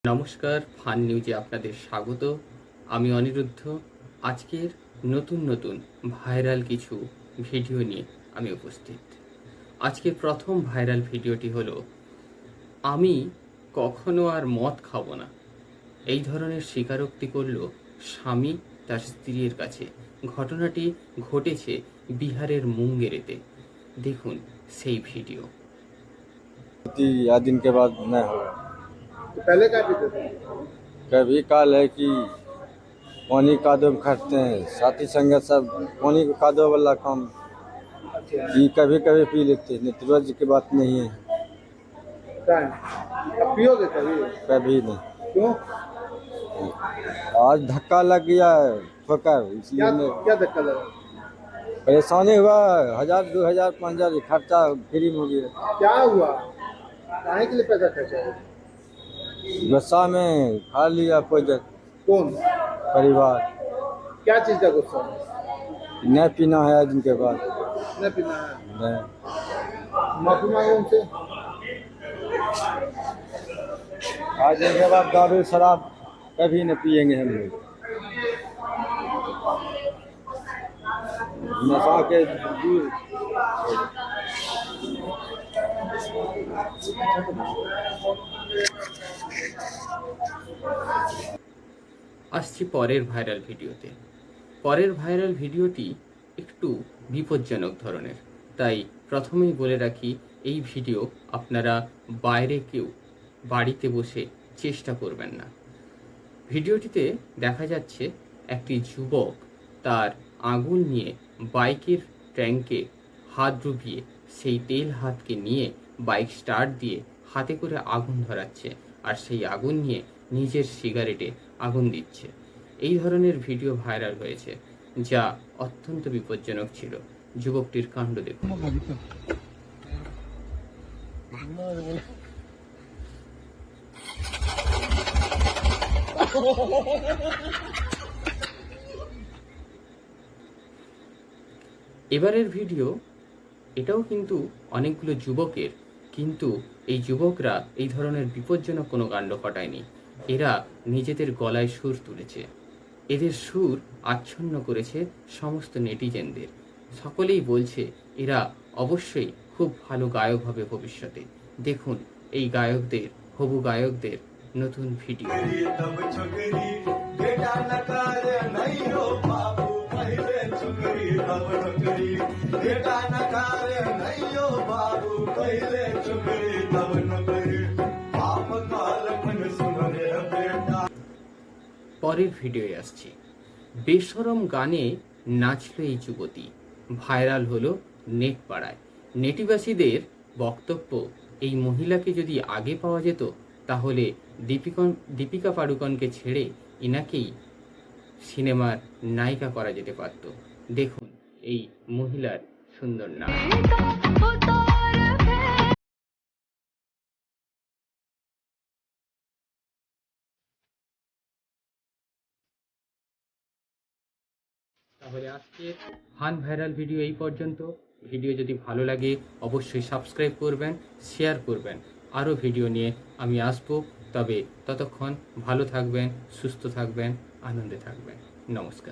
নমস্কার, ফান নিউজে আপনাদের স্বাগত। আমি অনিরুদ্ধ। আজকের নতুন ভাইরাল কিছু ভিডিও নিয়ে আমি উপস্থিত। আজকের প্রথম ভাইরাল ভিডিওটি হলো, আমি কখনো আর মদ খাবো না, এই ধরনের স্বীকারোক্তি করল স্বামী তার স্ত্রীর কাছে। ঘটনাটি ঘটেছে বিহারের মুঙ্গেরেতে। দেখুন সেই ভিডিও। या दिन के बाद नहीं होगा। तो पहले क्या पीते थे? कभी काल है कि पानी कादो में खटते हैं, साथी संगत सब पानी को कादो वाला काम ये कभी कभी पी लेते हैं, नहीं तो रोज की बात नहीं है। क्या है? अब पियोगे कभी? कभी नहीं। क्यों? आज धक्का लग गया है ठोकर, इसलिए क्या मैं क्या धक्का लगा? परेशानी हुआ। 1000 2000 5000 खर्चा फ्री में हो गया। क्या हुआ? काहे के लिए पैसा खर्चा है? गुस्सा में खा लिया कोई कौन? परिवार। क्या चीज का गुस्सा है? नहीं पीना है आज दिन के बाद। न पीना है। नहीं। माफी मांगो उनसे। आज दिन के बाद दारू शराब कभी न पिएंगे हम लोग। नशा के दूर। আসছি পরের ভাইরাল ভিডিওতে। পরের ভাইরাল ভিডিওটি একটু বিপজ্জনক ধরনের, তাই প্রথমেই বলে রাখি, এই ভিডিও আপনারা বাইরে কেউ বাড়িতে বসে চেষ্টা করবেন না। ভিডিওটিতে দেখা যাচ্ছে একটি যুবক তার আগুন নিয়ে বাইকের ট্যাঙ্কে হাত ডুবিয়ে সেই তেল হাতকে নিয়ে বাইক স্টার্ট দিয়ে হাতে করে আগুন ধরাচ্ছে, আর সেই আগুন নিয়ে নিজের সিগারেটে আগুন দিচ্ছে। এই ধরনের ভিডিও ভাইরাল হয়েছে, যা অত্যন্ত বিপজ্জনক ছিল। যুবকটির কাণ্ড দেখুন। এবারের ভিডিও এটাও কিন্তু অনেকগুলো যুবকের, কিন্তু এই যুবকরা এই ধরনের বিপজ্জনক কোনো কাণ্ড ঘটায়নি। এরা নিজেদের গলায় সুর তুলেছে, এদের সুর আচ্ছন্ন করেছে সমস্ত নেটিজেনদের। সকলেই বলছে এরা অবশ্যই খুব ভালো গায়ক হবে ভবিষ্যতে। দেখুন এই গায়কদের, হবু গায়কদের নতুন ভিডিও। পরের ভিডিওয়ে আসছি। বেশরম গানে নাচলো এই যুবতী, ভাইরাল হলো নেট পাড়ায়। নেটিবাসীদের বক্তব্য, এই মহিলাকে যদি আগে পাওয়া যেত তাহলে দীপিকা পাড়ুকোনকে ছেড়ে ইনাকেই সিনেমার নায়িকা করা যেতে পারত। দেখুন এই মহিলার সুন্দর নাচ। তাহলে আজকে ফান ভাইরাল ভিডিও এই পর্যন্ত। ভিডিও যদি ভালো লাগে অবশ্যই সাবস্ক্রাইব করবেন, শেয়ার করবেন। আরও ভিডিও নিয়ে আমি আসবো, তবে ততক্ষণ ভালো থাকবেন, সুস্থ থাকবেন, আনন্দে থাকবেন। নমস্কার।